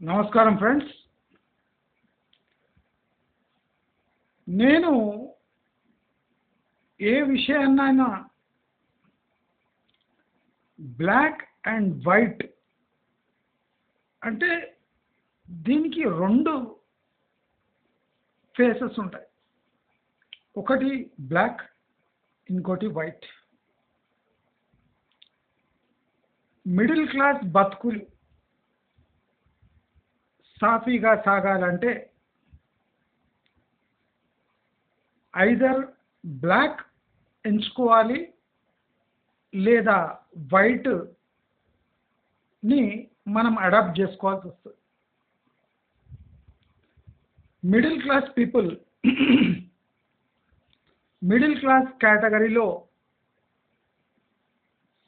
నమస్కారం ఫ్రెండ్స్. నేను ఏ విషయాన్నైనా black and white అంటే దీనికి రెండు ఫేసెస్ ఉంటాయి. ఒకటి బ్లాక్, ఇంకోటి వైట్. మిడిల్ క్లాస్ బతుకులు సాఫీగా సాగాలంటే ఐదర్ బ్లాక్ ఎంచుకోవాలి లేదా వైట్ని మనం అడాప్ట్ చేసుకోవాల్సి వస్తుంది. Middle class people middle class కేటగిరీలో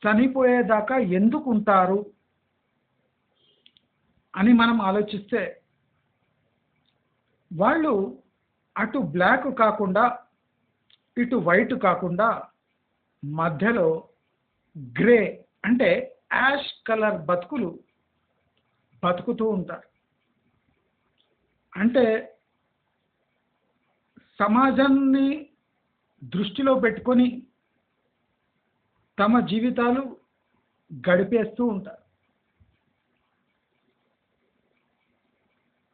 చనిపోయేదాకా ఎందుకు ఉంటారు అని మనం ఆలోచిస్తే వాళ్ళు అటు బ్లాక్ కాకుండా ఇటు వైట్ కాకుండా మధ్యలో గ్రే అంటే యాష్ కలర్ బతుకుతూ ఉంటారు. అంటే సమాజాన్ని దృష్టిలో పెట్టుకొని తమ జీవితాలు గడిపేస్తూ ఉంటారు.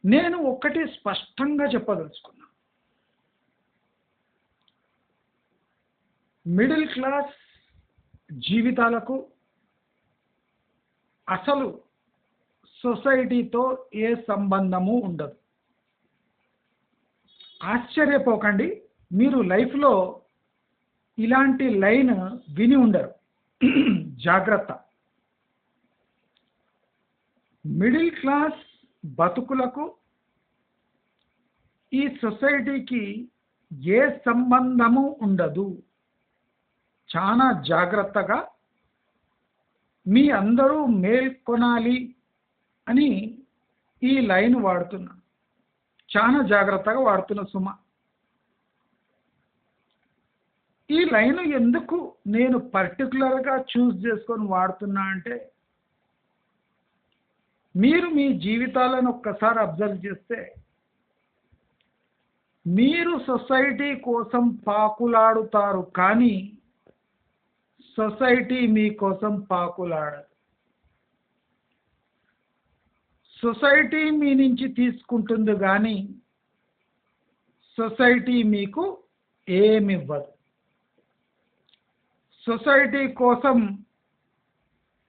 నేను ఒక్కటి స్పష్టంగా చెప్పదలుచుకున్నా, మిడిల్ క్లాస్ జీవితాలకు అసలు సొసైటీతో ఏ సంబంధము ఉండదు. ఆశ్చర్యపోకండి, మీరు లైఫ్లో ఇలాంటి లైన్ విని ఉండరు. జాగ్రత్త. మిడిల్ క్లాస్ బతుకులకు ఈ సొసైటీకి ఏ సంబంధము ఉండదు. చాలా జాగ్రత్తగా మీ అందరూ మేల్కొనాలి అని ఈ లైన్ వాడుతున్నా. చాలా జాగ్రత్తగా వాడుతున్న సుమ. ఈ లైన్ ఎందుకు నేను పర్టికులర్గా చూస్ చేసుకొని వాడుతున్నా అంటే, మీరు మీ జీవితాలను ఒక్కసారి అబ్జర్వ్ చేస్తే మీరు సొసైటీ కోసం పాకులాడుతారు, కానీ సొసైటీ మీకోసం పాకులాడదు. సొసైటీ మీ నుంచి తీసుకుంటుంది కానీ సొసైటీ మీకు ఏమివ్వదు. సొసైటీ కోసం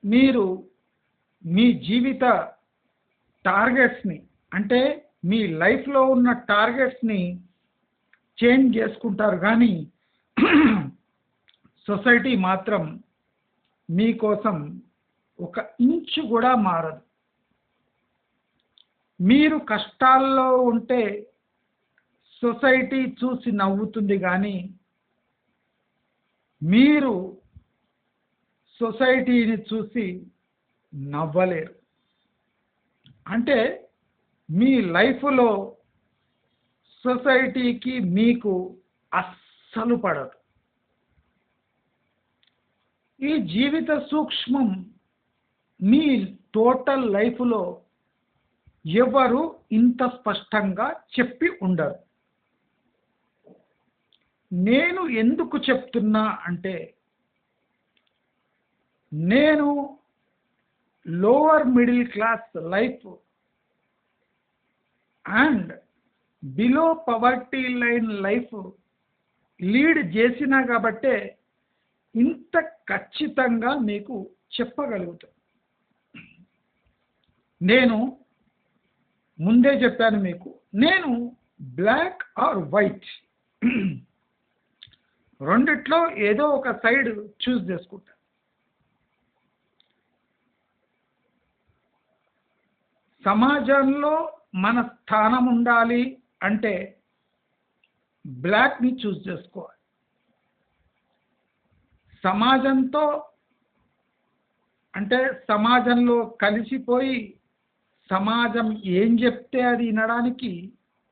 మీరు మీ జీవిత టార్గెట్స్ని అంటే మీ లైఫ్లో ఉన్న టార్గెట్స్ని చేంజ్ చేసుకుంటారు, కానీ సొసైటీ మాత్రం మీకోసం ఒక ఇంచు కూడా మారదు. మీరు కష్టాల్లో ఉంటే సొసైటీ చూసి నవ్వుతుంది, కానీ మీరు సొసైటీని చూసి నవ్వలేరు. అంటే మీ లైఫ్లో సొసైటీకి మీకు అస్సలు పడదు. ఈ జీవిత సూక్ష్మం మీ టోటల్ లైఫ్లో ఎవరు ఇంత స్పష్టంగా చెప్పి ఉండరు. నేను ఎందుకు చెప్తున్నా అంటే, నేను lower middle class life and below poverty line life lead చేసినా కాబట్టే ఇంత ఖచ్చితంగా మీకు చెప్పగలుగుతాను. నేను ముందే చెప్పాను మీకు, నేను బ్లాక్ ఆర్ వైట్ రెండిట్లో ఏదో ఒక సైడ్ చూస్ చేసుకుంటా. సమాజంలో మన స్థానం ఉండాలి అంటే బ్లాక్ని చూస్ చేసుకోవాలి. సమాజంతో అంటే సమాజంలో కలిసిపోయి సమాజం ఏం చెప్తే అది వినడానికి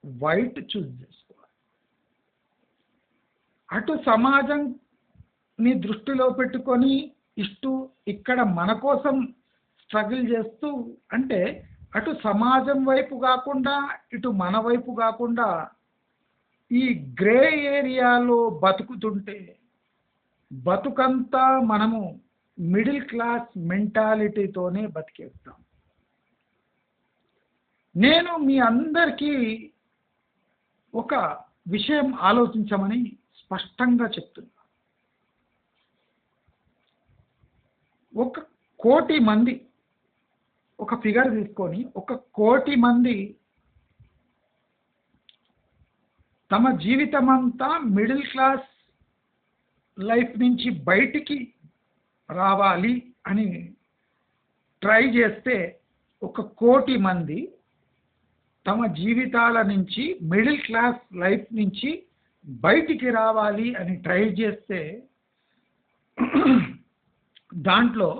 వైట్ చూస్ చేసుకోవాలి. అటు సమాజంని దృష్టిలో పెట్టుకొని ఇక్కడ మన కోసం స్ట్రగుల్ చేస్తూ అంటే అటు సమాజం వైపు కాకుండా ఇటు మన వైపు కాకుండా ఈ గ్రే ఏరియాలో బతుకుతుంటే బతుకంతా మనము మిడిల్ క్లాస్ మెంటాలిటీతోనే బతికేస్తాం. నేను మీ అందరికీ ఒక విషయం ఆలోచించమని స్పష్టంగా చెప్తున్నా. 1,00,00,000 మంది, ఒక ఫిగర్ తీసుకొని 1,00,00,000 మంది తమ జీవితం అంతా మిడిల్ క్లాస్ లైఫ్ నుంచి బయటికి రావాలి అని ట్రై చేస్తే 1,00,00,000 మంది తమ జీవితాల నుంచి మిడిల్ క్లాస్ లైఫ్ నుంచి బయటికి రావాలి అని ట్రై చేస్తే దాంట్లో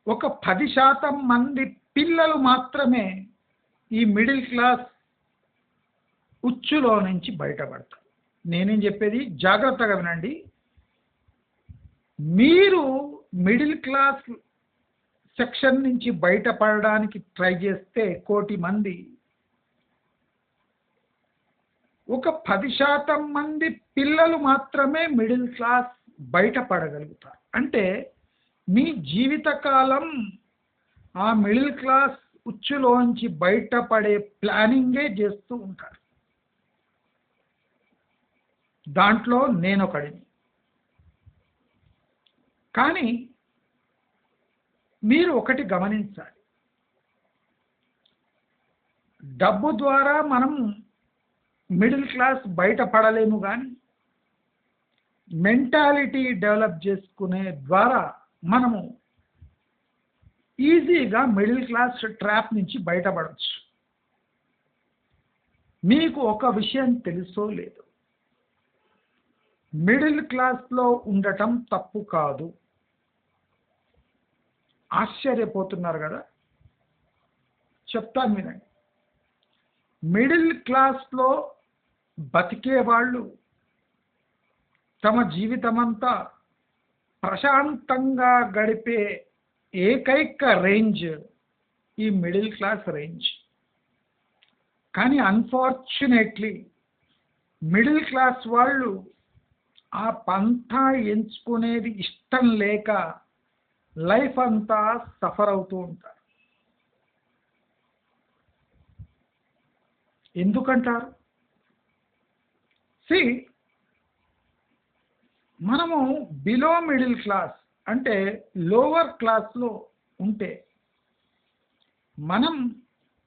ఒక 10% మంది పిల్లలు మాత్రమే ఈ మిడిల్ క్లాస్ ఉచ్చులో నుంచి బయటపడతారు. నేనేం చెప్పేది జాగ్రత్తగా వినండి. మీరు మిడిల్ క్లాస్ సెక్షన్ నుంచి బయటపడడానికి ట్రై చేస్తే 1,00,00,000 మంది, ఒక 10% మంది పిల్లలు మాత్రమే మిడిల్ క్లాస్ బయటపడగలుగుతారు. అంటే మీ జీవితకాలం ఆ మిడిల్ క్లాస్ ఉచ్చులోంచి బయటపడే ప్లానింగే చేస్తూ ఉంటారు. దాంట్లో నేనొకడిని. కానీ మీరు ఒకటి గమనించాలి, డబ్బు ద్వారా మనం మిడిల్ క్లాస్ బయటపడలేము, కానీ మెంటాలిటీ డెవలప్ చేసుకునే ద్వారా మనము ఈజీగా మిడిల్ క్లాస్ ట్రాప్ నుంచి బయటపడవచ్చు. మీకు ఒక విషయం తెలుసో లేదు, మిడిల్ క్లాస్లో ఉండటం తప్పు కాదు. ఆశ్చర్యపోతున్నారు కదా? చెప్తాను వినండి. మిడిల్ క్లాస్లో బతికే వాళ్ళు తమ జీవితమంతా ప్రశాంతంగా గడిపే ఏకైక రేంజ్ ఈ మిడిల్ క్లాస్ రేంజ్. కానీ అన్ఫార్చునేట్లీ మిడిల్ క్లాస్ వాళ్ళు ఆ పంథా ఎంచుకునేది ఇష్టం లేక లైఫ్ అంతా సఫర్ అవుతూ ఉంటారు. ఎందుకంటారు? మనము బిలో మిడిల్ క్లాస్ అంటే లోవర్ క్లాస్లో ఉంటే మనం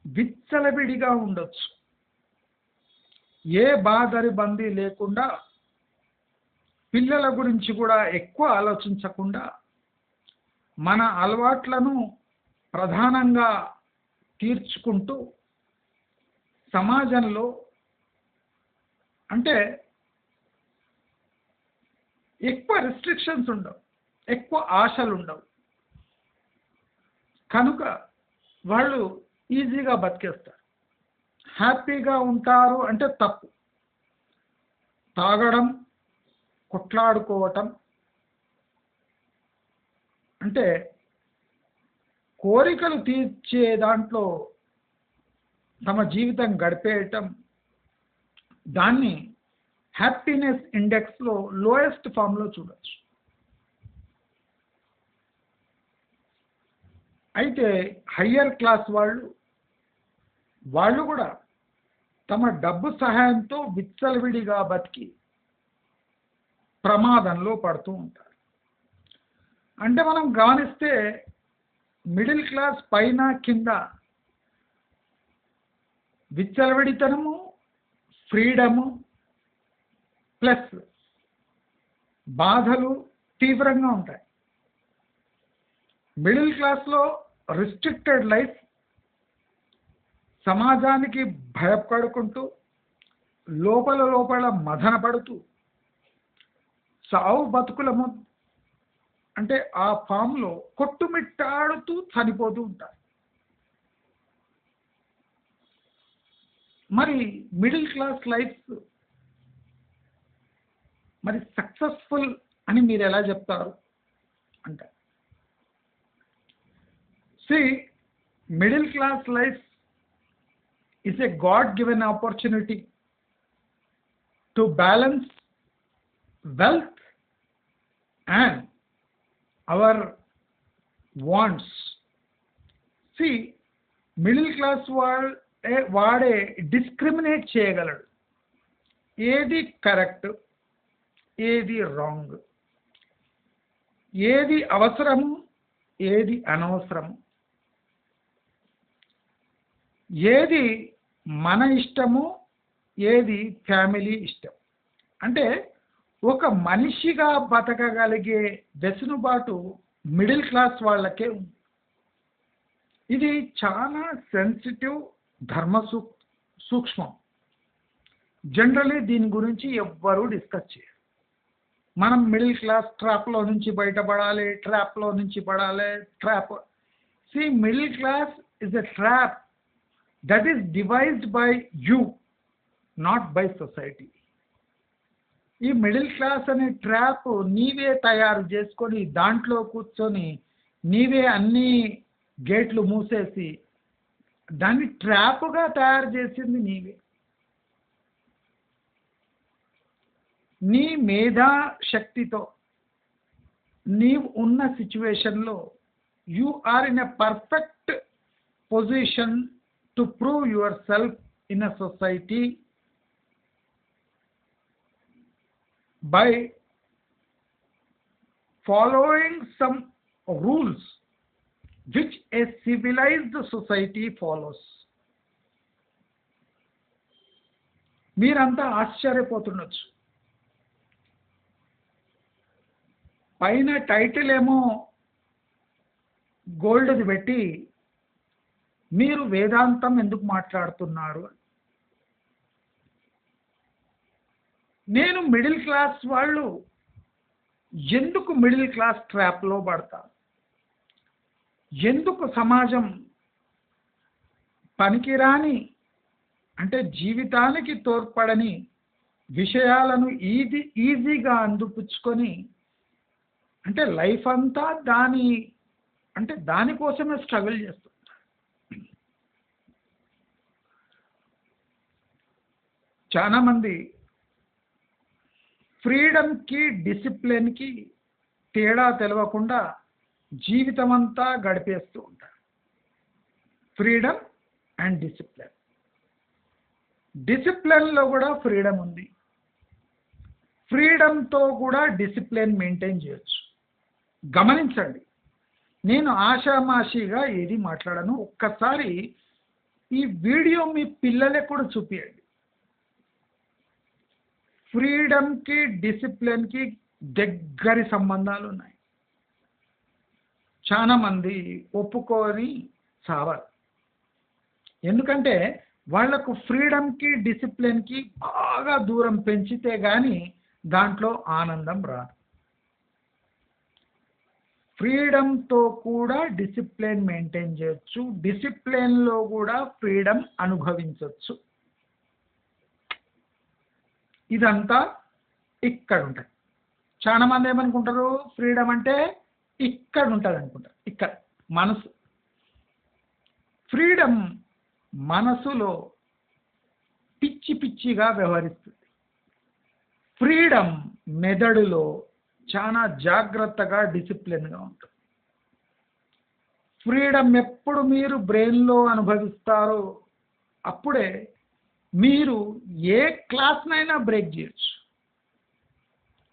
విచ్చలవిడిగా ఉండొచ్చు, ఏ బాధరి బందీ లేకుండా, పిల్లల గురించి కూడా ఎక్కువ ఆలోచించకుండా, మన అలవాట్లను ప్రధానంగా తీర్చుకుంటూ సమాజంలో అంటే ఎక్కువ రెస్ట్రిక్షన్స్ ఉండవు, ఎక్కువ ఆశలు ఉండవు, కనుక వాళ్ళు ఈజీగా బతికేస్తారు, హ్యాపీగా ఉంటారు. అంటే తప్పు. తాగడం, కొట్లాడుకోవటం, అంటే కోరికలు తీర్చే దాంట్లో తమ జీవితం గడిపేయటం, దాన్ని హ్యాపీనెస్ ఇండెక్స్లో లోయెస్ట్ ఫామ్లో చూడొచ్చు. అయితే హయ్యర్ క్లాస్ వాళ్ళు కూడా తమ డబ్బు సహాయంతో విచ్చలవిడిగా బతికి ప్రమాదంలో పడుతూ ఉంటారు. అంటే మనం గమనిస్తే మిడిల్ క్లాస్ పైన కింద విచ్చలవిడితనము, ఫ్రీడము ప్లస్ బాధలు తీవ్రంగా ఉంటాయి. మిడిల్ క్లాస్లో రిస్ట్రిక్టెడ్ లైఫ్, సమాజానికి భయపడుకుంటూ లోపల మదన పడుతూ సావు బతుకుల అంటే ఆ ఫామ్లో కొట్టుమిట్టాడుతూ చనిపోతూ ఉంటారు. మరి మిడిల్ క్లాస్ లైఫ్ మరి సక్సెస్ఫుల్ అని మీరు ఎలా చెప్తారు అంటే, middle class life is a God given opportunity to balance wealth and our wants. See, middle class వాడే డిస్క్రిమినేట్ చేయగలడు, ఏది కరెక్ట్, ఏది రాంగ్, ఏది అవసరము, ఏది అనవసరము, ఏది మన ఇష్టము, ఏది ఫ్యామిలీ ఇష్టం. అంటే ఒక మనిషిగా బతకగలిగే వెసులుబాటు మిడిల్ క్లాస్ వాళ్ళకే ఉంది. ఇది చాలా సెన్సిటివ్ ధర్మ సూక్ష్మం. జనరలీ దీని గురించి ఎవ్వరూ డిస్కస్ చేయరు. మనం మిడిల్ క్లాస్ ట్రాప్లో నుంచి బయటపడాలి, ట్రాప్లో నుంచి పడాలి, trap. See, middle class is a trap that is devised by you, not by society. ఈ మిడిల్ క్లాస్ అనే ట్రాప్ నీవే తయారు చేసుకొని దాంట్లో కూర్చొని నీవే అన్ని గేట్లు మూసేసి దాన్ని ట్రాప్గా తయారు చేసింది నీవే. నీ మేధా శక్తితో నీవు ఉన్న సిచ్యువేషన్లో you are in a perfect position to prove yourself in a society by following some rules which a civilized society follows. మీరంతా ఆశ్చర్యపోతుండొచ్చు. పైన టైటిల్ ఏమో గోల్డ్ది పెట్టి మీరు వేదాంతం ఎందుకు మాట్లాడుతున్నారు? నేను మిడిల్ క్లాస్ వాళ్ళు ఎందుకు మిడిల్ క్లాస్ ట్రాప్లో పడతారు? ఎందుకు సమాజం పనికిరాని, అంటే జీవితానికి తోడ్పడని విషయాలను ఈజీగా అందిపుచ్చుకొని, అంటే లైఫ్ అంతా దానికోసమే స్ట్రగుల్ చేస్తుంది. చాలామంది ఫ్రీడమ్కి డిసిప్లిన్కి తేడా తెలవకుండా జీవితం అంతా గడిపేస్తూ ఉంటారు. Freedom and discipline. డిసిప్లిన్లో కూడా ఫ్రీడమ్ ఉంది, ఫ్రీడమ్తో కూడా డిసిప్లిన్ మెయింటైన్ చేయొచ్చు. గమనించండి, నేను ఆషామాషిగా ఏది మాట్లాడను. ఒక్కసారి ఈ వీడియో మీ పిల్లలకు కూడా చూపించండి. ఫ్రీడమ్కి డిసిప్లిన్కి దగ్గరి సంబంధాలు ఉన్నాయి. చాలామంది ఒప్పుకొని సావరు. ఎందుకంటే వాళ్లకు ఫ్రీడమ్కి డిసిప్లిన్కి బాగా దూరం పెంచితే కానీ దాంట్లో ఆనందం రాదు. ఫ్రీడమ్తో కూడా డిసిప్లిన్ మెయింటైన్ చేయొచ్చు, డిసిప్లిన్లో కూడా ఫ్రీడమ్ అనుభవించవచ్చు. ఇదంతా ఇక్కడ ఉంటుంది. చాలామంది ఏమనుకుంటారు, ఫ్రీడమ్ అంటే ఇక్కడ ఉంటుంది అనుకుంటారు. ఇక్కడ మనసు. ఫ్రీడమ్ మనసులో పిచ్చి పిచ్చిగా వ్యవహరిస్తుంది. ఫ్రీడమ్ మెదడులో చాలా జాగ్రత్తగా డిసిప్లిన్గా ఉంటుంది. ఫ్రీడమ్ ఎప్పుడు మీరు బ్రెయిన్లో అనుభవిస్తారో అప్పుడే మీరు ఏ క్లాస్నైనా బ్రేక్ చేయొచ్చు.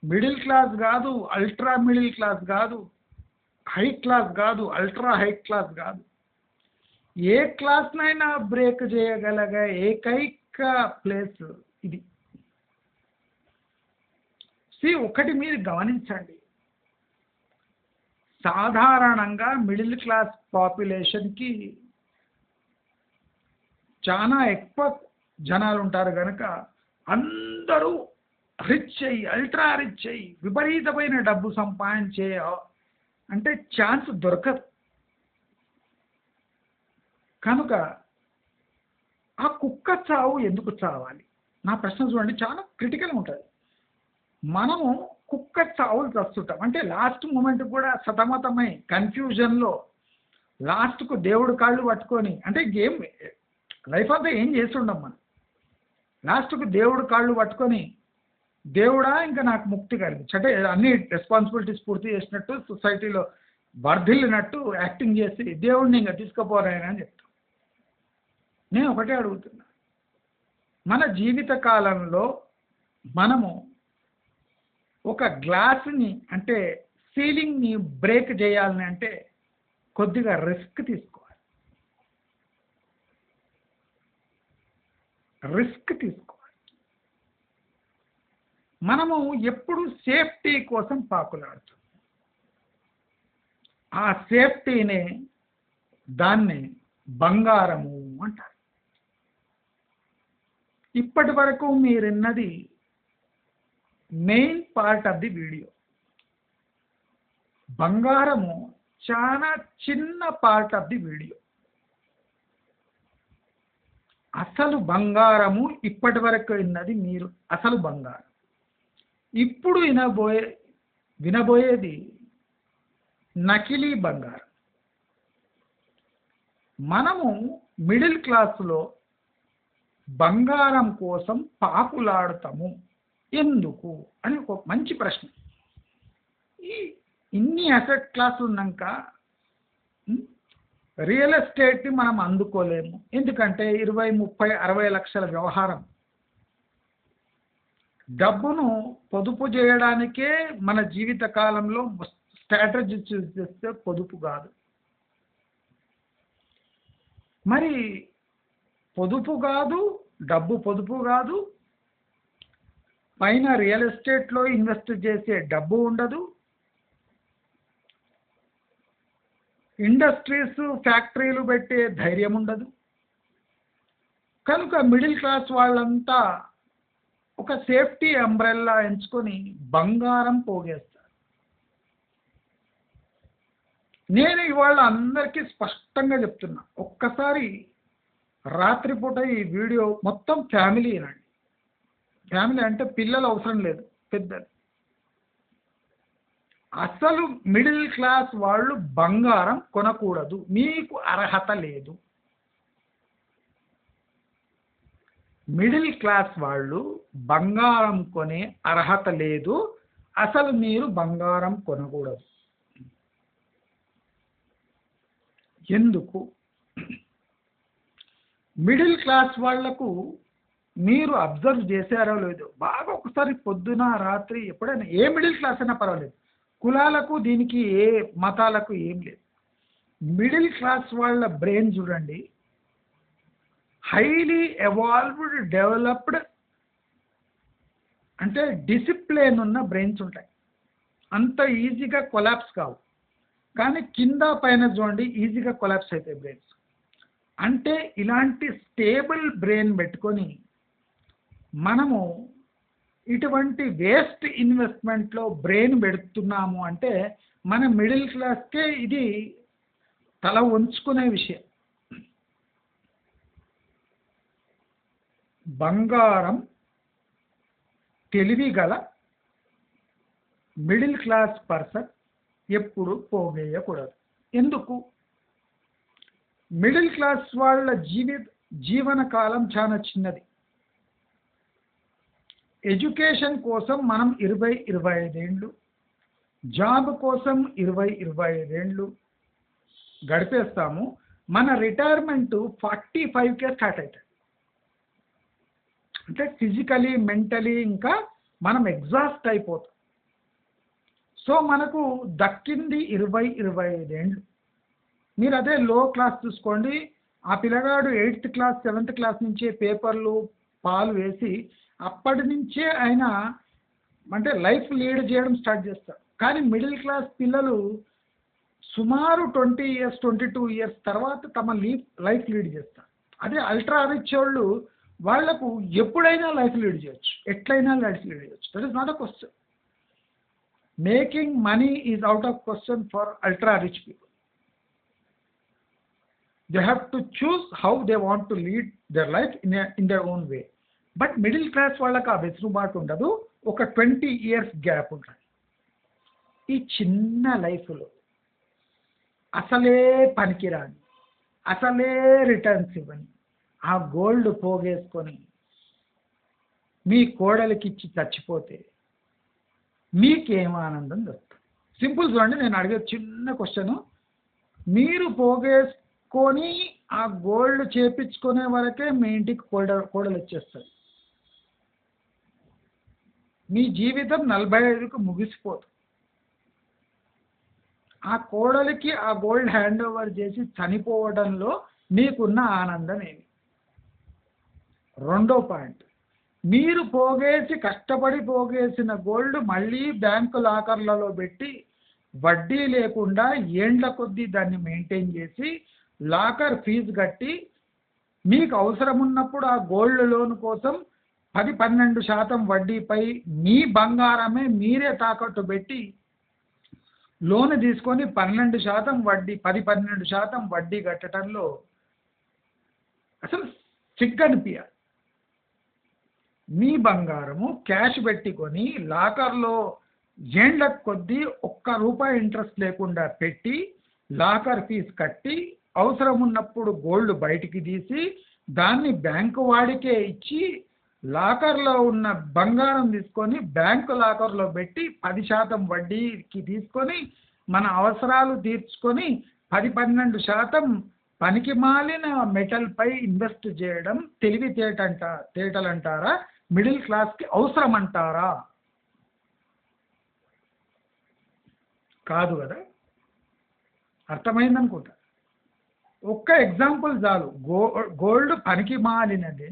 మిడిల్ క్లాస్ కాదు, అల్ట్రా మిడిల్ క్లాస్ కాదు, హై క్లాస్ కాదు, అల్ట్రా హై క్లాస్ కాదు, ఏ క్లాస్నైనా బ్రేక్ చేయగలిగే ఏకైక ప్లేస్ ఇది. ఒకటి మీరు గమనించండి, సాధారణంగా మిడిల్ క్లాస్ పాపులేషన్కి చాలా ఎక్కువ జనాలు ఉంటారు కనుక అందరూ రిచ్ అయ్యి, అల్ట్రా రిచ్ అయ్యి, విపరీతమైన డబ్బు సంపాదించే అంటే ఛాన్స్ దొరకదు. కనుక ఆ కుక్క చావు ఎందుకు చావాలి? నా ప్రశ్న చూడండి, చాలా క్రిటికల్ ఉంటుంది. మనము కుక్క చావులు చస్తుంటాం, అంటే లాస్ట్ మూమెంట్ కూడా సతమతమై కన్ఫ్యూజన్లో లాస్ట్కు దేవుడు కాళ్ళు పట్టుకొని, అంటే గేమ్ లైఫ్ అంతా ఏం చేస్తుండం మనం, లాస్ట్కు దేవుడు కాళ్ళు పట్టుకొని దేవుడా ఇంకా నాకు ముక్తి కలిగించు అంటే అన్ని రెస్పాన్సిబిలిటీస్ పూర్తి చేసినట్టు సొసైటీలో వర్ధిల్లినట్టు యాక్టింగ్ చేసి దేవుడిని ఇంకా తీసుకుపోరాయని అని చెప్తాం. నేను ఒకటే అడుగుతున్నా, మన జీవిత కాలంలో మనము ఒక గ్లాసుని అంటే సీలింగ్ని బ్రేక్ చేయాలని అంటే కొద్దిగా రిస్క్ తీసుకోవాలి, రిస్క్ తీసుకోవాలి. మనము ఎప్పుడు సేఫ్టీ కోసం పాకులాడుతాం. ఆ సేఫ్టీనే దాన్ని బంగారము అంటారు. ఇప్పటి వరకు మీరున్నది main part of the video. బంగారము చాలా చిన్న పార్ట్ ఆఫ్ ది వీడియో. అసలు బంగారము ఇప్పటి వరకు విన్నది మీరు అసలు బంగారం. ఇప్పుడు వినబోయేది నకిలీ బంగారం. మనము మిడిల్ క్లాసులో బంగారం కోసం పాకులాడుతాము ఎందుకు అని ఒక మంచి ప్రశ్న. ఇన్ని అసెట్ క్లాసులు ఉన్నాక రియల్ ఎస్టేట్ని మనం అందుకోలేము, ఎందుకంటే 20, 30, 60 లక్షల వ్యవహారం. డబ్బును పొదుపు చేయడానికే మన జీవిత కాలంలో స్ట్రాటజీ చూస్ చేస్తే పొదుపు కాదు. మరి పొదుపు కాదు, డబ్బు పొదుపు కాదు, పైన రియల్ ఎస్టేట్లో ఇన్వెస్ట్ చేసే డబ్బు ఉండదు, ఇండస్ట్రీస్ ఫ్యాక్టరీలు పెట్టే ధైర్యం ఉండదు. కనుక మిడిల్ క్లాస్ వాళ్ళంతా ఒక సేఫ్టీ అంబ్రెల్లా ఎంచుకొని బంగారం పోగేస్తారు. నేను ఇవాళ అందరికీ స్పష్టంగా చెప్తున్నా, ఒక్కసారి రాత్రిపూట ఈ వీడియో మొత్తం ఫ్యామిలీ వినండి. ఫ్యామిలీ అంటే పిల్లలు అవసరం లేదు, పెద్దలు. అసలు మిడిల్ క్లాస్ వాళ్ళు బంగారం కొనకూడదు, మీకు అర్హత లేదు. మిడిల్ క్లాస్ వాళ్ళు బంగారం కొనే అర్హత లేదు, అసలు మీరు బంగారం కొనకూడదు. ఎందుకు? మిడిల్ క్లాస్ వాళ్లకు మీరు అబ్జర్వ్ చేశారో లేదో, బాగా ఒకసారి పొద్దున రాత్రి ఎప్పుడైనా, ఏ మిడిల్ క్లాస్ అయినా పర్వాలేదు, కులాలకు దీనికి ఏ మతాలకు ఏం లేదు, మిడిల్ క్లాస్ వాళ్ళ బ్రెయిన్ చూడండి, హైలీ ఎవాల్వ్డ్ డెవలప్డ్ అంటే డిసిప్లిన్ ఉన్న బ్రెయిన్స్ ఉంటాయి. అంత ఈజీగా కొలాప్స్ కావు. కానీ కింద పైన చూడండి ఈజీగా కొలాప్స్ అవుతాయి బ్రెయిన్స్. అంటే ఇలాంటి స్టేబుల్ బ్రెయిన్ పెట్టుకొని మనము ఇటువంటి వేస్ట్ ఇన్వెస్ట్మెంట్లో బ్రెయిన్ పెడుతున్నాము అంటే మన మిడిల్ క్లాస్కే ఇది తల వంచుకునే విషయం. బంగారం తెలివి గల మిడిల్ క్లాస్ పర్సన్ ఎప్పుడు పోగేయకూడదు. ఎందుకు? మిడిల్ క్లాస్ వాళ్ళ జీవన కాలం చాలా చిన్నది. ఎడ్యుకేషన్ కోసం మనం 20-25 ఏళ్ళు, జాబ్ కోసం 20-25 ఏళ్ళు గడిపేస్తాము. మన రిటైర్మెంట్ 45కే స్టార్ట్ అవుతుంది. అంటే ఫిజికలీ మెంటలీ ఇంకా మనం ఎగ్జాస్ట్ అయిపోతాం. సో మనకు దక్కింది 20-25 ఏళ్ళు. మీరు అదే లో క్లాస్ చూసుకోండి, ఆ పిల్లగాడు 8th క్లాస్ 7th క్లాస్ నుంచే పేపర్లు పాలు వేసి అప్పటి నుంచే ఆయన అంటే లైఫ్ లీడ్ చేయడం స్టార్ట్ చేస్తారు. కానీ మిడిల్ క్లాస్ పిల్లలు సుమారు 20 years 22 years తర్వాత తమ లైఫ్ లీడ్ చేస్తారు. అదే అల్ట్రా రిచ్ వాళ్ళు వాళ్లకు ఎప్పుడైనా లైఫ్ లీడ్ చేయొచ్చు, ఎట్లయినా లైఫ్ లీడ్ చేయొచ్చు. That is not a question. Making money is out of question for ultra rich people. They have to choose how they want to lead their life in their own way. But middle class వాళ్ళకి ఆ వెసులుబాటు ఉండదు. ఒక 20 years gap ఉంటుంది. ఈ చిన్న లైఫ్లో అసలే పనికిరాని, అసలే రిటర్న్స్ ఇవ్వని ఆ గోల్డ్ పోగేసుకొని మీ కోడలికి ఇచ్చి చచ్చిపోతే మీకేం ఆనందం దొరుకుతుంది? సింపుల్ చూడండి, నేను అడిగే చిన్న క్వశ్చను. మీరు పోగేసుకొని ఆ గోల్డ్ చేపించుకునే వరకే మీ ఇంటికి కోడలు వచ్చేస్తుంది. మీ జీవితం 45కు ముగిసిపోతుంది. ఆ కోడలికి ఆ గోల్డ్ హ్యాండ్ ఓవర్ చేసి చనిపోవడంలో మీకున్న ఆనందం ఏమి? రెండో పాయింట్, మీరు పోగేసి కష్టపడి పోగేసిన గోల్డ్ మళ్ళీ బ్యాంకు లాకర్లలో పెట్టి వడ్డీ లేకుండా ఏండ్ల కొద్దీ దాన్ని మెయింటైన్ చేసి లాకర్ ఫీజు కట్టి మీకు అవసరం ఉన్నప్పుడు ఆ గోల్డ్ లోన్ కోసం 10-12% వడ్డీపై మీ బంగారమే మీరే తాకట్టు పెట్టి లోన్ తీసుకొని 12% వడ్డీ 10-12% వడ్డీ కట్టడంలో అసలు సిగ్గనిపించాలి. మీ బంగారము క్యాష్ పెట్టుకొని లాకర్లో ఏండ్ల కొద్దీ ₹1 ఇంట్రెస్ట్ లేకుండా పెట్టి లాకర్ ఫీజు కట్టి అవసరం ఉన్నప్పుడు గోల్డ్ బయటికి తీసి దాన్ని బ్యాంకు వాడికే ఇచ్చి లాకర్లో ఉన్న బంగారం తీసుకొని బ్యాంకు లాకర్లో పెట్టి 10% వడ్డీకి తీసుకొని మన అవసరాలు తీర్చుకొని 10-12% పనికి మాలిన మెటల్పై ఇన్వెస్ట్ చేయడం తేటలంటారా? మిడిల్ క్లాస్కి అవసరం అంటారా? కాదు కదా. అర్థమైందనుకుంటా. ఒక్క ఎగ్జాంపుల్ చాలు, గోల్డ్ పనికి మాలినది.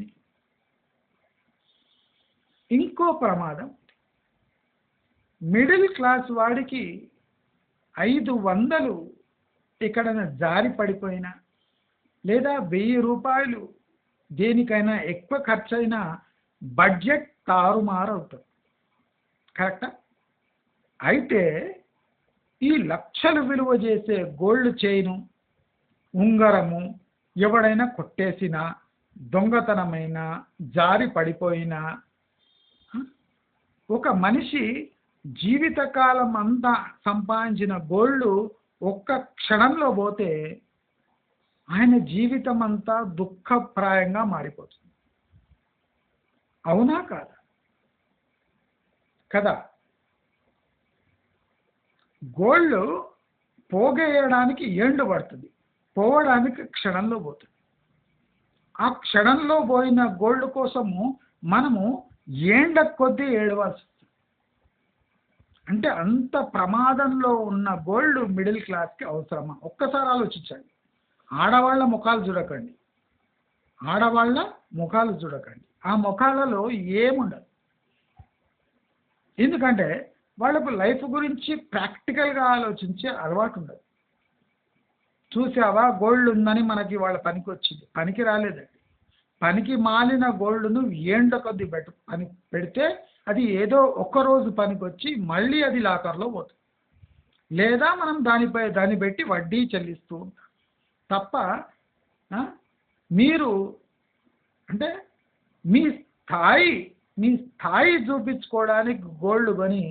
ఇంకో ప్రమాదం, మిడిల్ క్లాస్ వాడికి 500 ఎక్కడైనా జారి పడిపోయినా లేదా ₹1000 దేనికైనా ఎక్కువ ఖర్చు అయినా బడ్జెట్ తారుమారు అవుతుంది. కరెక్టా? అయితే ఈ లక్షలు విలువ చేసే గోల్డ్ చైను, ఉంగరము ఎవడైనా కొట్టేసినా, దొంగతనమైన, జారి పడిపోయినా, ఒక మనిషి జీవితకాలం అంతా సంపాదించిన గోల్డ్ ఒక్క క్షణంలో పోతే ఆయన జీవితం అంతా దుఃఖప్రాయంగా మారిపోతుంది. అవునా కాదా? కదా. గోల్డ్ పోగేయడానికి ఏండు పడుతుంది, పోవడానికి క్షణంలో పోతుంది. ఆ క్షణంలో పోయిన గోల్డ్ కోసము మనము ఏండ్ల కొద్దీ ఏడవాల్సి వస్తుంది. అంటే అంత ప్రమాదంలో ఉన్న గోల్డ్ మిడిల్ క్లాస్కి అవసరమా? ఒక్కసారి ఆలోచించండి. ఆడవాళ్ళ ముఖాలు చూడకండి, ఆడవాళ్ళ ముఖాలు చూడకండి. ఆ ముఖాలలో ఏముండదు. ఎందుకంటే వాళ్ళకు లైఫ్ గురించి ప్రాక్టికల్గా ఆలోచించే అలవాటు ఉండదు. చూసావా గోల్డ్ ఉందని మనకి వాళ్ళ పనికి వచ్చింది, పనికి రాలేదండి. పనికి మాలిన గోల్డ్ను ఏండ్ల కొద్ది పని పెడితే అది ఏదో ఒక్కరోజు పనికి వచ్చి మళ్ళీ అది లాకర్లో పోతుంది, లేదా మనం దాన్ని పెట్టి వడ్డీ చెల్లిస్తూ ఉంటాం తప్ప మీరు అంటే మీ స్థాయి చూపించుకోవడానికి గోల్డ్ కొని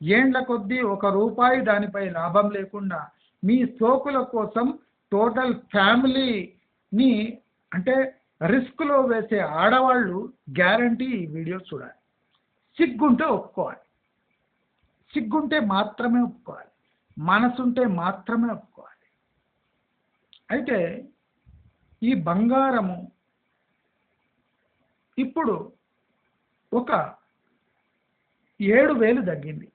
ఏండ్ల కొద్దీ ₹1 దానిపై లాభం లేకుండా మీ సోకుల కోసం టోటల్ ఫ్యామిలీని అంటే రిస్క్లో వేసే ఆడవాళ్ళు గ్యారంటీ ఈ వీడియో చూడాలి. సిగ్గుంటే ఒప్పుకోవాలి, సిగ్గుంటే మాత్రమే ఒప్పుకోవాలి, మనసుంటే మాత్రమే ఒప్పుకోవాలి. అయితే ఈ బంగారము ఇప్పుడు ఒక 7,000 తగ్గింది.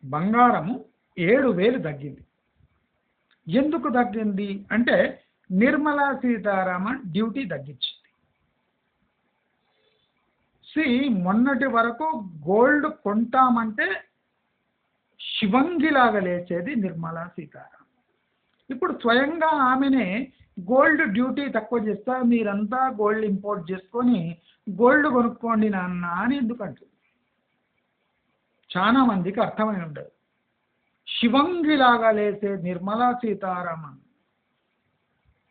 బంగారము 7,000 తగ్గింది. ఎందుకు తగ్గింది అంటే నిర్మలా సీతారామన్ డ్యూటీ తగ్గించింది. మొన్నటి వరకు గోల్డ్ కొంటామంటే శివంగిలాగా లేచేది నిర్మలా సీతారామన్. ఇప్పుడు స్వయంగా ఆమెనే గోల్డ్ డ్యూటీ తక్కువ చేస్తా, మీరంతా గోల్డ్ ఇంపోర్ట్ చేసుకొని గోల్డ్ కొనుక్కోండి నాన్న అని ఎందుకంటుంది. చాలా మందికి అర్థమై ఉండదు. శివంగిలాగా లేసే నిర్మలా సీతారామన్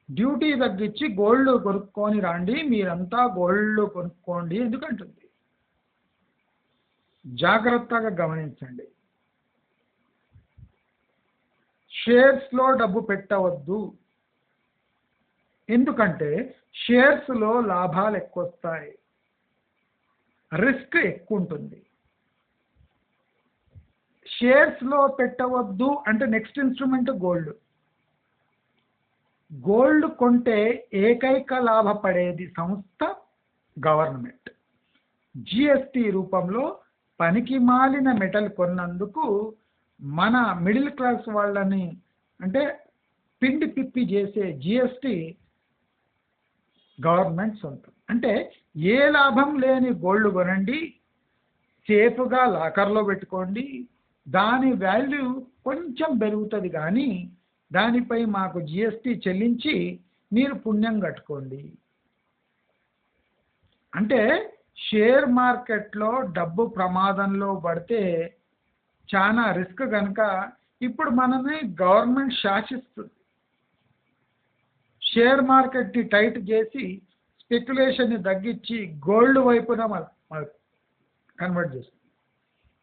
డ్యూటీ తగ్గించి గోల్డ్ కొనుక్కొని రండి, మీరంతా గోల్డ్ కొనుక్కోండి ఎందుకంటుంది. జాగ్రత్తగా గమనించండి. షేర్స్లో డబ్బు పెట్టవద్దు. ఎందుకంటే షేర్స్లో లాభాలు ఎక్కువ వస్తాయి, రిస్క్ ఎక్కువ ఉంటుంది. షేర్స్లో పెట్టవద్దు అంటే నెక్స్ట్ ఇన్స్ట్రుమెంట్ గోల్డ్. గోల్డ్ కొంటే ఏకైక లాభపడేది సంస్థ గవర్నమెంట్. జిఎస్టి రూపంలో పనికి మాలిన మెటల్ కొన్నందుకు మన మిడిల్ క్లాస్ వాళ్ళని అంటే పిండి పిప్పి చేసే జిఎస్టి గవర్నమెంట్ సొంతం. అంటే ఏ లాభం లేని గోల్డ్ కొనండి, సేఫ్గా లాకర్లో పెట్టుకోండి, దాని వాల్యూ కొంచెం పెరుగుతుంది, కానీ దానిపై మాకు జిఎస్టి చెల్లించి మీరు పుణ్యం కట్టుకోండి. అంటే షేర్ మార్కెట్లో డబ్బు ప్రమాదంలో పడితే చాలా రిస్క్ కనుక ఇప్పుడు మనని గవర్నమెంట్ శాసిస్తుంది. షేర్ మార్కెట్ని టైట్ చేసి స్పెక్యులేషన్ని తగ్గించి గోల్డ్ వైపున కన్వర్ట్ చేస్తుంది.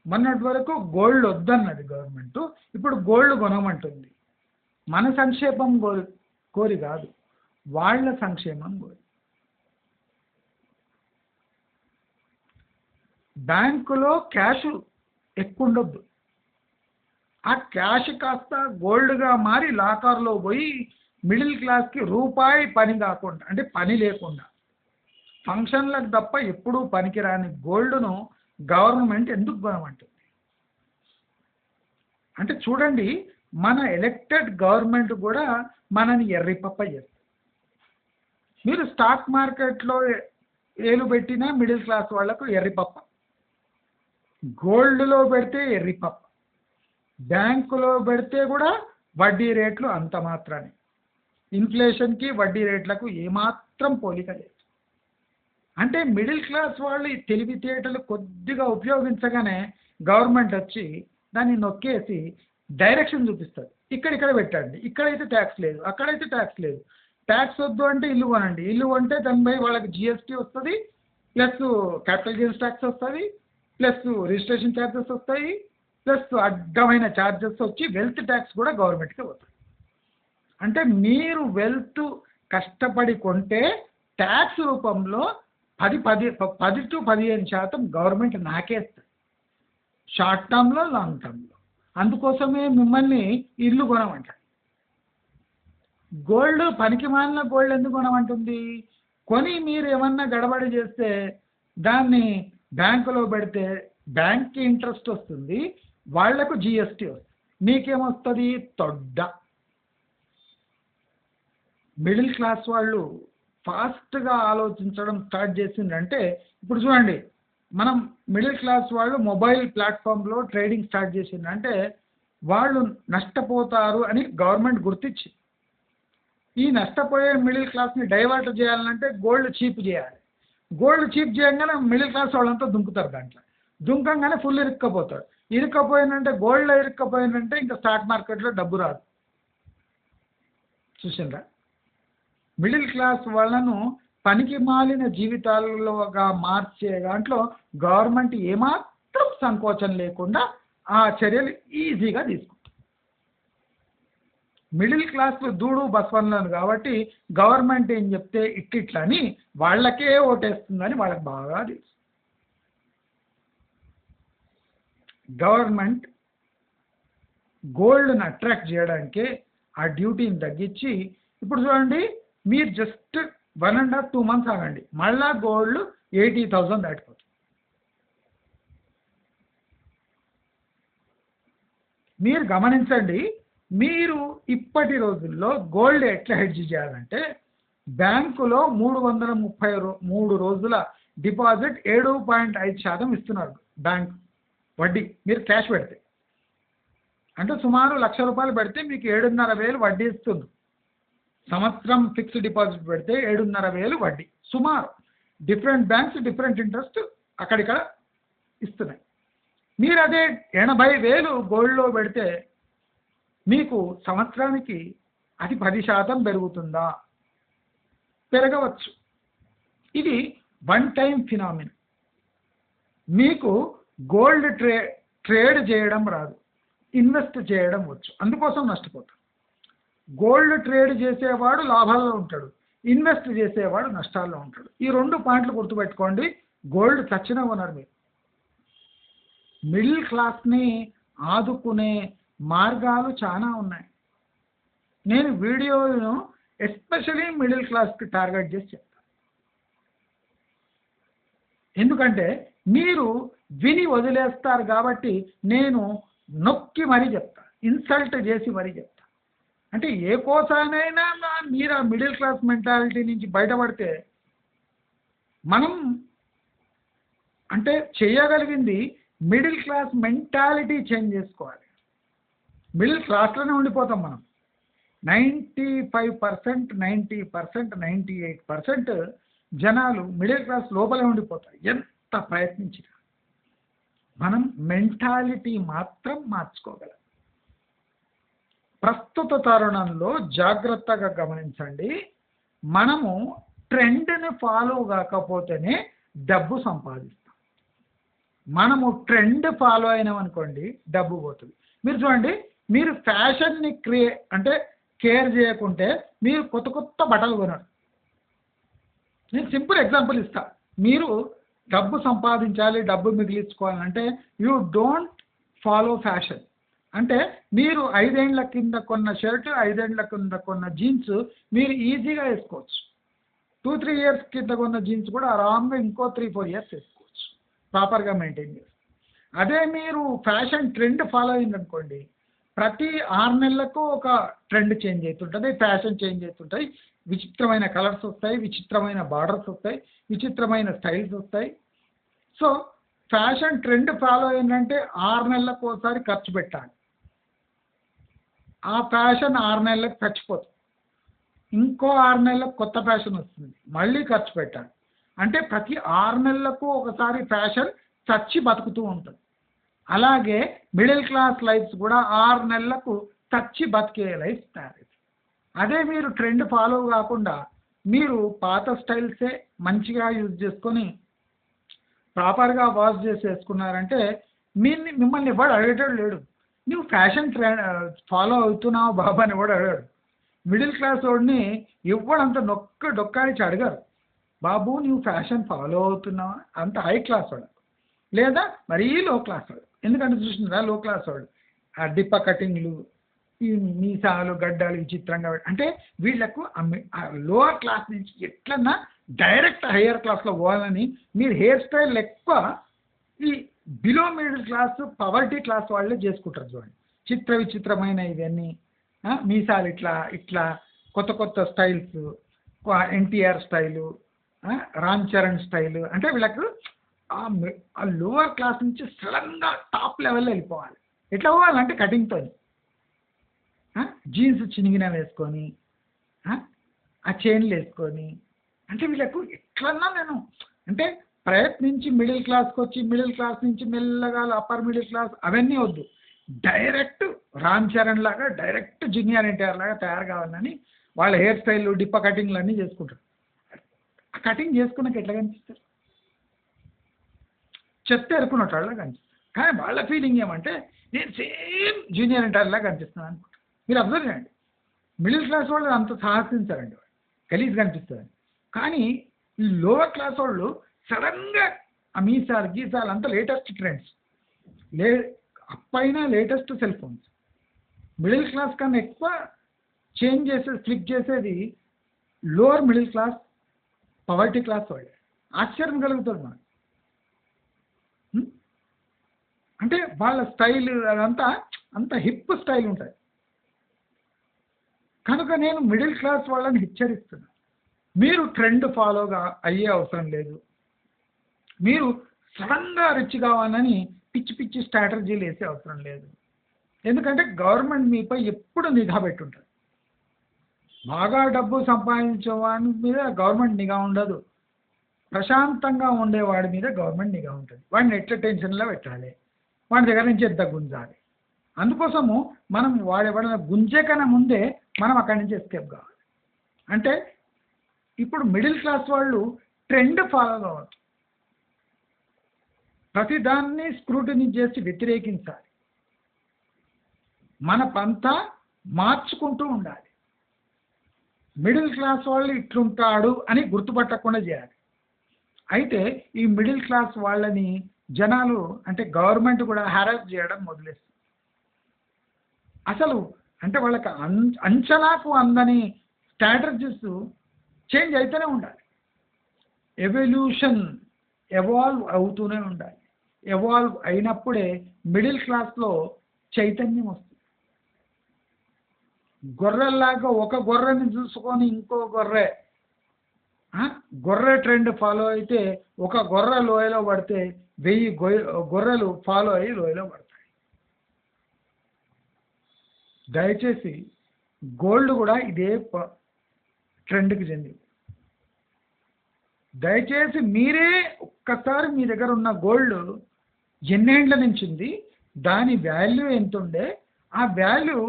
మొన్నటి వరకు గోల్డ్ వద్దన్నది గవర్నమెంట్, ఇప్పుడు గోల్డ్ కొనమంటుంది. మన సంక్షేమం కోరి కాదు, వాళ్ళ సంక్షేమం కోరి. బ్యాంకులో క్యాష్ ఎక్కువ ఉండొద్దు, ఆ క్యాష్ కాస్త గోల్డ్గా మారి లాకర్లో పోయి మిడిల్ క్లాస్కి రూపాయి పని కాకుండా అంటే పని లేకుండా ఫంక్షన్లకు తప్ప ఎప్పుడూ పనికిరాని గోల్డ్ను గవర్నమెంట్ ఎందుకు కొనమంటుంది? అంటే చూడండి, మన ఎలక్టెడ్ గవర్నమెంట్ కూడా మనని ఎర్రిపప్ప చేస్తుంది. మీరు స్టాక్ మార్కెట్లో ఏలు పెట్టినా మిడిల్ క్లాస్ వాళ్లకు ఎర్రిపప్ప, గోల్డ్లో పెడితే ఎర్రిపప్ప, బ్యాంకులో పెడితే కూడా వడ్డీ రేట్లు అంత మాత్రాన్ని. ఇన్ఫ్లేషన్కి వడ్డీ రేట్లకు ఏమాత్రం పోలిక లేదు. అంటే మిడిల్ క్లాస్ వాళ్ళు ఈ తెలివితేటలు కొద్దిగా ఉపయోగించగానే గవర్నమెంట్ వచ్చి దాన్ని నొక్కేసి డైరెక్షన్ చూపిస్తుంది. ఇక్కడిక్కడ పెట్టండి, ఇక్కడైతే ట్యాక్స్ లేదు, అక్కడైతే ట్యాక్స్ లేదు, ట్యాక్స్ వద్దు అంటే ఇల్లు కొనండి, ఇల్లు కొంటే దానిపై వాళ్ళకి జిఎస్టీ వస్తుంది, ప్లస్ క్యాపిటల్ గెయిన్స్ ట్యాక్స్ వస్తుంది, ప్లస్ రిజిస్ట్రేషన్ ఛార్జెస్ వస్తాయి, ప్లస్ అడ్డమైన ఛార్జెస్ వచ్చి వెల్త్ ట్యాక్స్ కూడా గవర్నమెంట్కి వస్తుంది. అంటే మీరు వెల్త్ కష్టపడి కొంటే ట్యాక్స్ రూపంలో 10 to 15% గవర్నమెంట్ నాకేస్తుంది, షార్ట్ టర్మ్లో లాంగ్ టర్మ్లో. అందుకోసమే మిమ్మల్ని ఇల్లు కొనమంటారు. గోల్డ్ పనికి మాలిన గోల్డ్ ఎందుకు కొనమంటుంది? కొని మీరు ఏమన్నా గడబడి చేస్తే దాన్ని బ్యాంకులో పెడితే బ్యాంక్కి ఇంట్రెస్ట్ వస్తుంది, వాళ్లకు జిఎస్టీ వస్తుంది, మీకేమొస్తుంది? తొడ్డ. మిడిల్ క్లాస్ వాళ్ళు ఫాస్ట్గా ఆలోచించడం స్టార్ట్ చేసిందంటే ఇప్పుడు చూడండి, మనం మిడిల్ క్లాస్ వాళ్ళు మొబైల్ ప్లాట్ఫామ్లో ట్రేడింగ్ స్టార్ట్ చేసిందంటే వాళ్ళు నష్టపోతారు అని గవర్నమెంట్ గుర్తించి ఈ నష్టపోయే మిడిల్ క్లాస్ని డైవర్ట్ చేయాలంటే గోల్డ్ చీప్ చేయాలి. గోల్డ్ చీప్ చేయగానే మిడిల్ క్లాస్ వాళ్ళంతా దుంకుతారు, దాంట్లో దుంకంగానే ఫుల్ ఇరుక్కపోతారు. ఇరుక్కపోయిందంటే గోల్డ్లో ఇరుక్కపోయిందంటే ఇంకా స్టాక్ మార్కెట్లో డబ్బు రాదు. చూసిండ్రా? మిడిల్ క్లాస్ వాళ్ళను పనికి మాలిన జీవితాలలోగా మార్చే దాంట్లో గవర్నమెంట్ ఏమాత్రం సంకోచం లేకుండా ఆ చర్యలు ఈజీగా తీసుకుంటుంది. మిడిల్ క్లాస్ దూడు బస్వన్లను కాబట్టి గవర్నమెంట్ ఏం చెప్తే ఇట్లని వాళ్ళకే ఓటేస్తుందని వాళ్ళకి బాగా తెలుసు. గవర్నమెంట్ గోల్డ్ని అట్రాక్ట్ చేయడానికే ఆ డ్యూటీని తగ్గించి ఇప్పుడు చూడండి, మీరు జస్ట్ 1.5 to 2 months ఆగండి, మళ్ళా గోల్డ్ 80,000 దాటిపోతుంది. మీరు గమనించండి, మీరు ఇప్పటి రోజుల్లో గోల్డ్ ఎట్లా హెడ్జ్ చేయాలంటే బ్యాంకులో 333 రోజుల డిపాజిట్ 7.5% ఇస్తున్నారు బ్యాంక్ వడ్డీ. మీరు క్యాష్ పెడితే అంటే సుమారు ₹1,00,000 పెడితే మీకు 7,500 వడ్డీ ఇస్తుంది. సంవత్సరం ఫిక్స్డ్ డిపాజిట్ పెడితే 7,500 వడ్డీ. సుమారు డిఫరెంట్ బ్యాంక్స్ డిఫరెంట్ ఇంట్రెస్ట్ అక్కడిక్కడ ఇస్తున్నాయి. మీరు అదే 80,000 గోల్డ్లో పెడితే మీకు సంవత్సరానికి అది 10% పెరుగుతుందా? పెరగవచ్చు. ఇది వన్ టైం ఫినామినా. మీకు గోల్డ్ ట్రేడ్ చేయడం రాదు, ఇన్వెస్ట్ చేయడం వచ్చు, అందుకోసం నష్టపోతాడు. గోల్డ్ ట్రేడ్ చేసేవాడు లాభాల్లో ఉంటాడు, ఇన్వెస్ట్ చేసేవాడు నష్టాల్లో ఉంటాడు. ఈ 2 పాయింట్లు గుర్తుపెట్టుకోండి. గోల్డ్ చచ్చినా కొనరు మీరు. మిడిల్ క్లాస్ని ఆదుకునే మార్గాలు చాలా ఉన్నాయి. నేను వీడియోను ఎస్పెషలీ మిడిల్ క్లాస్కి టార్గెట్ చేసి చెప్తాను. ఎందుకంటే మీరు విని వదిలేస్తారు కాబట్టి నేను నొక్కి మరీ చెప్తా, ఇన్సల్ట్ చేసి మరీ చెప్తా. అంటే ఏ కోసానైనా మీరు ఆ మిడిల్ క్లాస్ మెంటాలిటీ నుంచి బయటపడితే మనం అంటే చేయగలిగింది మిడిల్ క్లాస్ మెంటాలిటీ చేంజ్ చేసుకోవాలి. మిడిల్ క్లాస్లోనే ఉండిపోతాం మనం. 95%, 90%, 98% జనాలు మిడిల్ క్లాస్ లోపలే ఉండిపోతారు ఎంత ప్రయత్నించినా. మనం మెంటాలిటీ మాత్రం మార్చుకోగలం. ప్రస్తుత తరుణంలో జాగ్రత్తగా గమనించండి, మనము ట్రెండ్ని ఫాలో కాకపోతేనే డబ్బు సంపాదిస్తాం. మనము ట్రెండ్ ఫాలో అయినామనుకోండి డబ్బు పోతుంది. మీరు చూడండి, మీరు ఫ్యాషన్ని అంటే కేర్ చేయకుంటే మీరు కొత్త కొత్త బట్టలు కొనరు. నేను సింపుల్ ఎగ్జాంపుల్ ఇస్తా. మీరు డబ్బు సంపాదించాలి, డబ్బు మిగిలించుకోవాలంటే యూ డోంట్ ఫాలో ఫ్యాషన్. అంటే మీరు 5 ఏళ్ల కింద కొన్న షర్ట్, 5 ఏళ్ల కింద కొన్న జీన్స్ మీరు ఈజీగా వేసుకోవచ్చు. 2-3 ఇయర్స్ కింద కొన్న జీన్స్ కూడా ఆరామ్గా ఇంకో 3-4 ఇయర్స్ వేసుకోవచ్చు ప్రాపర్గా మెయింటైన్ చేసి. అదే మీరు ఫ్యాషన్ ట్రెండ్ ఫాలో అయిందనుకోండి, ప్రతి 6 నెలలకు ఒక ట్రెండ్ చేంజ్ అవుతుంటుంది, ఫ్యాషన్ చేంజ్ అవుతుంటాయి, విచిత్రమైన కలర్స్ వస్తాయి, విచిత్రమైన బార్డర్స్ వస్తాయి, విచిత్రమైన స్టైల్స్ వస్తాయి. సో ఫ్యాషన్ ట్రెండ్ ఫాలో అయిందంటే 6 నెలలకు ఒకసారి ఖర్చు పెట్టాలి. ఆ ఫ్యాషన్ 6 నెలలకు చచ్చిపోతుంది, ఇంకో 6 నెలలకు కొత్త ఫ్యాషన్ వస్తుంది, మళ్ళీ ఖర్చు పెట్టాలి. అంటే ప్రతి 6 నెలలకు ఒకసారి ఫ్యాషన్ చచ్చి బతుకుతూ ఉంటుంది. అలాగే మిడిల్ క్లాస్ లైఫ్స్ కూడా 6 నెలలకు చచ్చి బతికే లైఫ్ తయారైంది. అదే మీరు ట్రెండ్ ఫాలో కాకుండా మీరు పాత స్టైల్సే మంచిగా యూజ్ చేసుకొని ప్రాపర్గా వాష్ చేసి వేసుకున్నారంటే మిమ్మల్ని ఎవడు అడిగేటోడు లేడు. నువ్వు ఫ్యాషన్ ట్రెండ్ ఫాలో అవుతున్నావు బాబా అని ఎవడు అడిగాడు. మిడిల్ క్లాస్ వాడిని ఎవడంత డొక్కాడిచి అడగారు, బాబు నువ్వు ఫ్యాషన్ ఫాలో అవుతున్నావా. అంత హై క్లాస్ వాడు లేదా మరీ లో క్లాస్ వాడు. ఎందుకంటే చూసినారా లో క్లాస్ వాడు ఆ డిప్ప కటింగ్లు, ఈ మీసాలు గడ్డాలు విచిత్రంగా, అంటే వీళ్లకు లోవర్ క్లాస్ నుంచి ఎట్లన్నా డైరెక్ట్ హయ్యర్ క్లాస్లో పోవాలని మీరు హెయిర్ స్టైల్ ఎక్కువ ఈ below middle class poverty class వాళ్ళే చేసుకుంటారు. చూడండి విచిత్రమైన ఇవన్నీ మీసాలు ఇట్లా ఇట్లా కొత్త కొత్త styles, NTR style, Ram Charan style. అంటే వీళ్ళకు ఆ లోవర్ క్లాస్ నుంచి సడన్గా టాప్ లెవెల్లో వెళ్ళిపోవాలి. ఎట్లా పోవాలంటే కటింగ్తో జీన్స్ చినిగిన వేసుకొని ఆ చైన్లు వేసుకొని. అంటే వీళ్ళకు ఎట్లన్నా నేను అంటే ప్రయత్నించి మిడిల్ క్లాస్కి వచ్చి మిడిల్ క్లాస్ నుంచి మెల్లగా అప్పర్ మిడిల్ క్లాస్ అవన్నీ వద్దు, డైరెక్ట్ రామ్ చరణ్ లాగా డైరెక్ట్ జూనియర్ ఎన్టీఆర్ లాగా తయారు కావాలని వాళ్ళ హెయిర్ స్టైల్ డిప్ప కటింగ్లు అన్నీ చేసుకుంటారు. ఆ కటింగ్ చేసుకున్నాక ఎట్లా కనిపిస్తారు, చెత్త ఎరుకున్నట్టు వాళ్ళ కనిపిస్తారు. కానీ వాళ్ళ ఫీలింగ్ ఏమంటే నేను సేమ్ జూనియర్ ఎన్టీఆర్ లాగా కనిపిస్తున్నాను అనుకుంటారు. మీరు అబ్జర్వ్ చేయండి, మిడిల్ క్లాస్ వాళ్ళు అంత సాహసించారండి, వాళ్ళు గలీజ్ కనిపిస్తుంది. కానీ ఈ లోవర్ క్లాస్ వాళ్ళు సడన్గా ఆ మీసాలు గీసాలు అంతా లేటెస్ట్ ట్రెండ్స్, అప్పైనా latest cell phones. Middle class కన్నా ఎక్కువ చేంజ్ చేసేది ఫ్లిప్ చేసేది lower middle class poverty class వాళ్ళే. ఆశ్చర్యం కలుగుతుంది మనకు. అంటే వాళ్ళ స్టైల్ అదంతా అంత హిప్ స్టైల్ ఉంటుంది. కనుక నేను మిడిల్ క్లాస్ వాళ్ళని హెచ్చరిస్తున్నాను, మీరు ట్రెండ్ ఫాలోగా అయ్యే అవసరం లేదు. మీరు సడన్గా రిచ్ కావాలని పిచ్చి పిచ్చి స్ట్రాటజీలు వేసే అవసరం లేదు. ఎందుకంటే గవర్నమెంట్ మీపై ఎప్పుడు నిఘా పెట్టుంటుంది. బాగా డబ్బు సంపాదించే వాడి మీద గవర్నమెంట్ నిఘా ఉండదు, ప్రశాంతంగా ఉండేవాడి మీద గవర్నమెంట్ నిఘా ఉంటుంది. వాడిని ఎట్లా టెన్షన్లో పెట్టాలి, వాడి దగ్గర నుంచి ఎంత గుంజాలి. అందుకోసము మనం వాడేవాడిన గుంజే కన్నా ముందే మనం అక్కడి నుంచి ఎస్కేప్ కావాలి. అంటే ఇప్పుడు మిడిల్ క్లాస్ వాళ్ళు ట్రెండ్ ఫాలో కావచ్చు, ప్రతిదాన్ని స్క్రూటినీ చేసి వ్యతిరేకించాలి. మన పంత మార్చుకుంటూ ఉండాలి. మిడిల్ క్లాస్ వాళ్ళు ఇట్లుంటాడు అని గుర్తుపట్టకుండా చేయాలి. అయితే ఈ మిడిల్ క్లాస్ వాళ్ళని జనాలు అంటే గవర్నమెంట్ కూడా హెరాస్ చేయడం మొదలెస్తుంది. అసలు అంటే వాళ్ళకి అంచనాకు అందని స్ట్రాటజీస్ చేంజ్ అయితేనే ఉండాలి. ఎవాల్వ్ అవుతూనే ఉండాలి. ఎవాల్వ్ అయినప్పుడే మిడిల్ క్లాస్లో చైతన్యం వస్తుంది. గొర్రెల్లాగా ఒక గొర్రెని చూసుకొని ఇంకో గొర్రె ట్రెండ్ ఫాలో అయితే ఒక గొర్రె లోయలో పడితే 1000 గొర్రెలు ఫాలో అయ్యి లోయలో పడతాయి. దయచేసి గోల్డ్ కూడా ఇదే ట్రెండ్కి చెందింది. దయచేసి మీరే ఒక్కసారి మీ దగ్గర ఉన్న గోల్డ్ ఎన్నేండ్ల నుంచి ఉంది, దాని వాల్యూ ఎంత ఉండే, ఆ వాల్యూ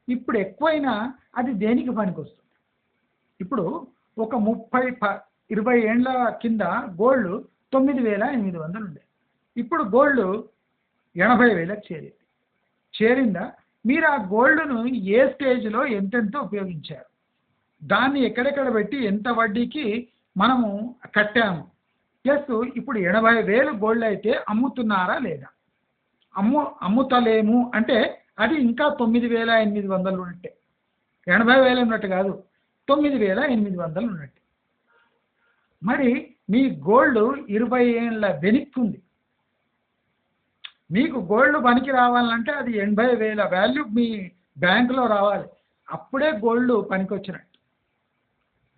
ఇప్పుడు ఎక్కువైనా అది దేనికి పనికొస్తుంది. ఇప్పుడు ఒక 20 ఏండ్ల కింద గోల్డ్ 9800 ఉండే, ఇప్పుడు గోల్డ్ 80,000కి చేరిందా? మీరు ఆ గోల్డ్ను ఏ స్టేజ్లో ఎంతెంత ఉపయోగించారు, దాన్ని ఎక్కడెక్కడ పెట్టి ఎంత వడ్డీకి మనము కట్టాము, ప్లస్ ఇప్పుడు 80,000 గోల్డ్ అయితే అమ్ముతున్నారా లేదా? అమ్ముతలేము అంటే అది ఇంకా 9,800 ఉన్నట్టే. 80,000 ఉన్నట్టు కాదు, 9,800 ఉన్నట్టు. మరి మీ గోల్డ్ 20 ఏళ్ళ వెనక్కి ఉంది. మీకు గోల్డ్ పనికి రావాలంటే అది 80,000 వాల్యూ మీ బ్యాంకులో రావాలి, అప్పుడే గోల్డ్ పనికి వచ్చినట్టు.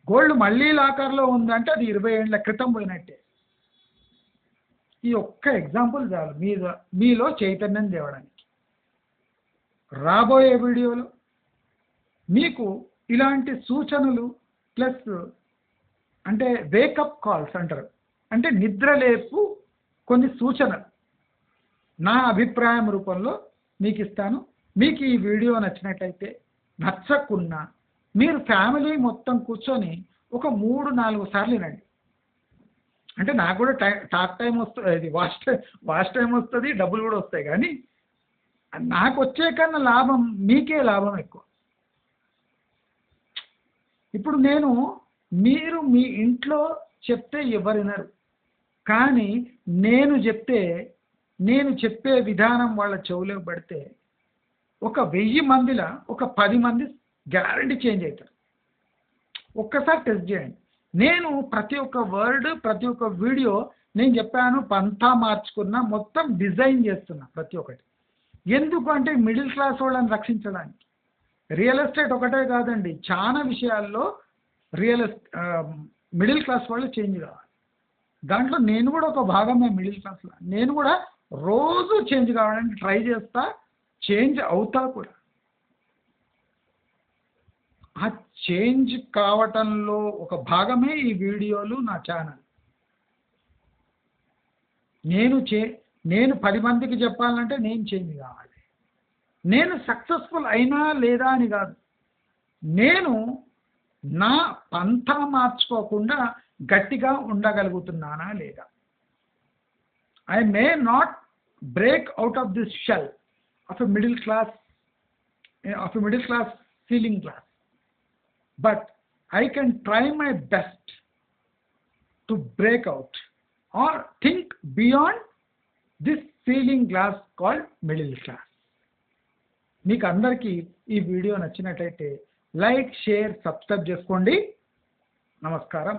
గోల్డ్ మళ్ళీ లాకర్లో ఉందంటే అది 20 ఏళ్ళ క్రితం పోయినట్టే. ఈ ఒక్క ఎగ్జాంపుల్ చాలు మీలో చైతన్యం తేవడానికి. రాబోయే వీడియోలో మీకు ఇలాంటి సూచనలు ప్లస్ అంటే వేకప్ కాల్స్ అంటారు, అంటే నిద్రలేపు కొన్ని సూచనలు నా అభిప్రాయం రూపంలో మీకు ఇస్తాను. మీకు ఈ వీడియో నచ్చినట్టయితే, నచ్చకున్నా మీరు ఫ్యామిలీ మొత్తం కూర్చొని ఒక 3-4 సార్లు వినండి. అంటే నాకు కూడా టాక్ టైం వస్తుంది, ఇది వాచ్ టైం వస్తుంది, డబ్బులు కూడా వస్తాయి. కానీ నాకు వచ్చే కన్నా లాభం మీకే లాభం ఎక్కువ. ఇప్పుడు మీరు మీ ఇంట్లో చెప్తే ఎవరు వినరు, కానీ నేను చెప్పే విధానం వాళ్ళ చెవులో పడితే ఒక 1000 మందిలో ఒక 10 మంది గ్యారంటీ చేంజ్ అవుతారు. ఒక్కసారి టెస్ట్ చేయండి. నేను ప్రతి ఒక్క వర్డ్, ప్రతి ఒక్క వీడియో నేను చెప్పాను, పంతా మార్చుకున్నా, మొత్తం డిజైన్ చేస్తున్నా ప్రతి ఒక్కటి. ఎందుకు అంటే మిడిల్ క్లాస్ వాళ్ళని రక్షించడానికి. రియల్ ఎస్టేట్ ఒకటే కాదండి, చాలా విషయాల్లో మిడిల్ క్లాస్ వాళ్ళు చేంజ్ కావాలి. దాంట్లో నేను కూడా ఒక భాగమే మిడిల్ క్లాస్లో. నేను కూడా రోజు చేంజ్ కావడానికి ట్రై చేస్తా, చేంజ్ అవుతా కూడా. ఆ చేంజ్ కావటంలో ఒక భాగమే ఈ వీడియోలు, నా ఛానల్. నేను 10 మందికి చెప్పాలంటే నేను చేంజ్ కావాలి. నేను సక్సెస్ఫుల్ అయినా లేదా అని కాదు, నేను నా పంతా మార్చుకోకుండా గట్టిగా ఉండగలుగుతున్నానా లేదా. I may not break out of this shell of a middle class ceiling glass, but I can try my best to break out or think beyond this ceiling glass called middle class. మీకు అందరికీ ఈ video నచ్చినట్లయితే like, share, subscribe చేసుకోండి. నమస్కారం.